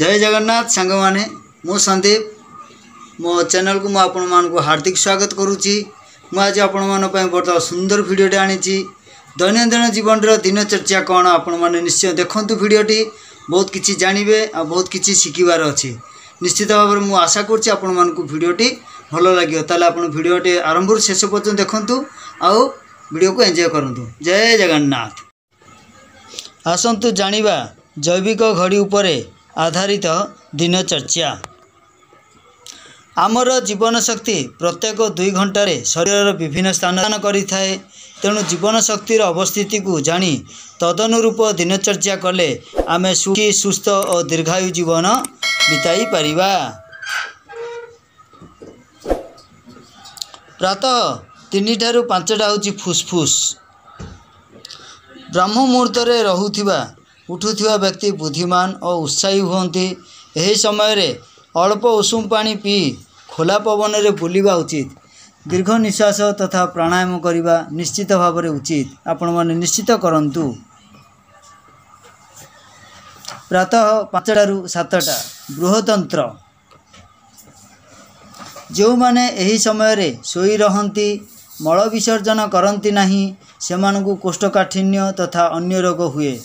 जय जगन्नाथ सांग माने मु संदीप मो चैनल को आपण मानक हार्दिक स्वागत करुच्ची। आज आपण मान बहुत सुंदर भिडटे आनी दैनंदिन जीवन दिनचर्या कौन आपण मैंने निश्चय देखु भिडटी बहुत किसी जानवे आ बहुत किसी शिखबार अच्छी। निश्चित भाव में मुझे आशा करुच्ची आपण मानक भिडटी भल लगे ताले आपण भिडटी आरंभ शेष पर्यंत देखु आउ वीडियो को एंजॉय करंतु। जय जगन्नाथ। आसंतु जानिबा जैविक घड़ी उपरे आधारित दिनचर्या। आमर जीवन शक्ति प्रत्येक 2 घंटे शरीर विभिन्न स्थान करि थाए। तेणु जीवन शक्तिर अवस्थिति को जानी तदनुरूप दिनचर्या कले आमे सुखी सुस्थ और दीर्घायु जीवन बिताई परिबा। प्रातः 3 ठारू 5टा होची फुसफुस। ब्रह्म मुहूर्त रे रहुथिबा उठुथिबा व्यक्ति बुद्धिमान और उत्साही होती। यही समय रे अल्प उषुम पानी पी खोला पवन रे बुलिबा उचित। दीर्घ निश्वास तथा प्राणायाम करिबा निश्चित भाव में उचित। आपण माने निश्चित करंतु। प्रातः 5टारू 7टा बृहतंत्र। जो माने एही समय रे सोई रहंती मल विसर्जन करंती नहीं सेमानकु कोष्ठकाठिन्य तथा अन्य रोग हुए।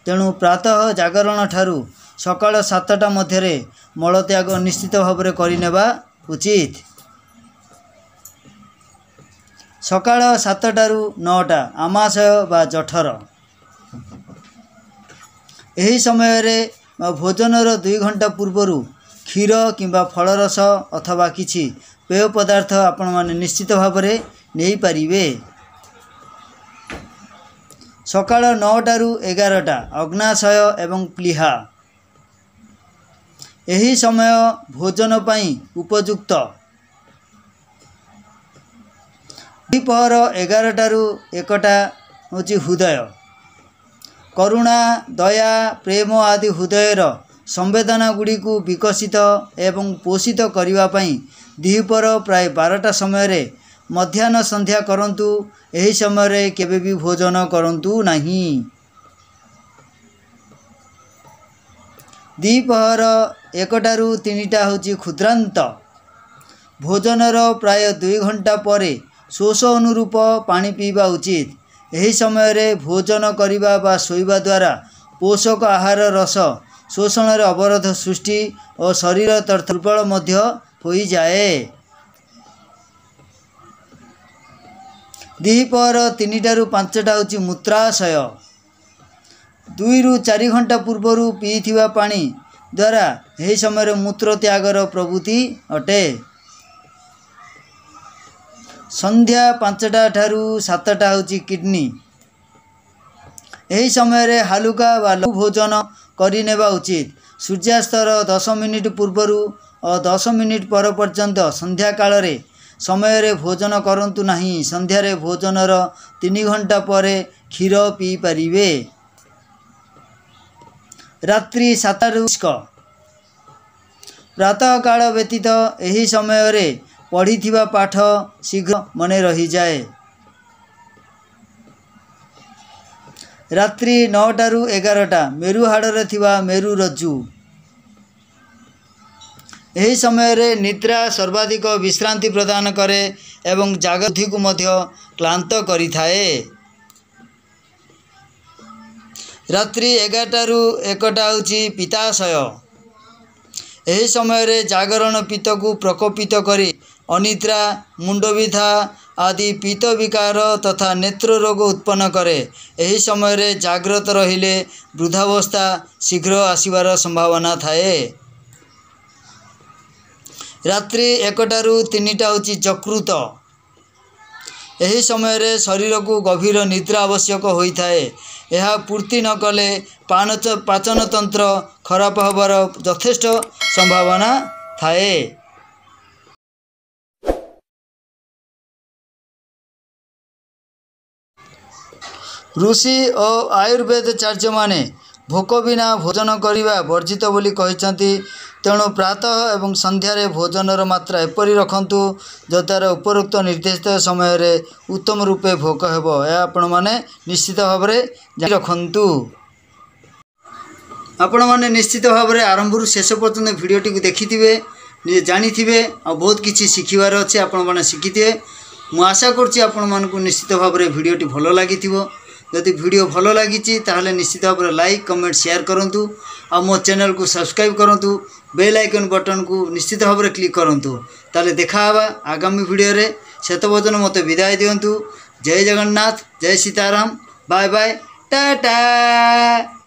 तेणु प्रातः जागरण ठारू सकाळ 7टा मध्य मलत्याग निश्चित भाव में करनेबा उचित। सकाळ 7टारू 9टा आमाशय बा जठर। यही समय रे भोजनर 2 घंटा पूर्वरु क्षीर किंबा फलरस अथवा किछि पेय पदार्थ आपण माने निश्चित भाव में नहीं पारिबे। सकाळ 9टारू 11टा अग्नाशय एवं प्लीहा। यही समय भोजन पाई उपयुक्त। दोपहर 11टारू 1टा होची हृदय। करुणा दया प्रेम आदि हृदयर संवेदना गुड़ी को विकसित एवं पोषित करने पाई द्विपहर प्राय 12टा समय रे मध्याह्न संध्या करंतु। यही समय रे केबे भी भोजन करंतु नहीं। द्विपहर 1टारू 3टा होची क्षुद्रांत। भोजनर प्राय 2 घंटा परे शोष अनुरूप पानी पीवा उचित। यही समय रे भोजन करिबा बा सोइबा द्वारा पोषक आहार रस शोषण रे अवरोध सृष्टि और शरीर दुर्बल मध्य होई जाए। द्विपहर 3टारू 5टा होची मूत्राशय। 2 ରୁ 4 घंटा पूर्वरु पीथिबा पानी द्वारा यही समय मूत्र त्यागर प्रवृत्ति अटे। संध्या 5टा ठारू 7टा होची किडनी। यही समय रे हालुका वा लघु भोजन करिनेबा उचित। सूर्यास्तर 10 मिनिट पूर्वरु और 10 मिनिट पर पर्यंत संध्या काल रे समय रे भोजन करंतु नहीं। संध्या रे भोजनर 3 घंटा परे क्षीर पी परिबे। रात्रि 7टारू प्रातः काल व्यतीत यही समय रे पढ़िथिबा पाठ शीघ्र मने रही जाए। रात्रि 9टारू 11टा मेरु हाड़े थिबा मेरु रज्जु। यही समय रे निद्रा सर्वाधिक विश्रांति प्रदान करे एवं जागृति को मध्य क्लांत करि थाए। रात्रि 11टारू 1टा होची पित्ताशय। यही समय रे जागरण पित्त को प्रकोपित करी अनिद्रा मुंडविधा आदि पित्त विकार तथा नेत्र रोग उत्पन्न करे। यही समय रे जागृत रहिले वृद्धावस्था शीघ्र आसीबार संभावना थाए। रात्रि 1टारू 3टा होची जकृत। यही समय रे शरीर को गभीर निद्रा आवश्यक होई थाए। यह पूर्ति न कले पाचन तंत्र खराब होबार यथेष्ट संभावना थाए। ऋषि और आयुर्वेदाचार्य माने भोक बिना भोजन करिबा वर्जित बोली कहिसंती। तेणु प्रातः एवं संध्यारे भोजनर मात्रा एपरी रखंतु जद्वारा उपरोक्त निर्देशित समय रे उत्तम रूपे भोक हेबो। या आपण माने निश्चित भाव में जारी रखंतु। आपण मैंने निश्चित भाव में आरंभ शेष पर्यटन भिडटी को देखिथे जानी आ बहुत किसी शिखबार अच्छे आपण मैंने शिखिथे। मु आशा करुँची आपण मानक निश्चित भाव में भिडटी भल लगी जदि वीडियो भल लगी ताहले निश्चित भाव में लाइक कमेंट शेयर करूँ आ मो चैनल को सब्सक्राइब करूँ बेल आइकन बटन को निश्चित भाव में क्लिक करूँ। ताले देखा आगामी वीडियो रे सेत पर्यटन मत विदाय दिंतु। जय जगन्नाथ, जय सीताराम, बाय बाय, टाटा।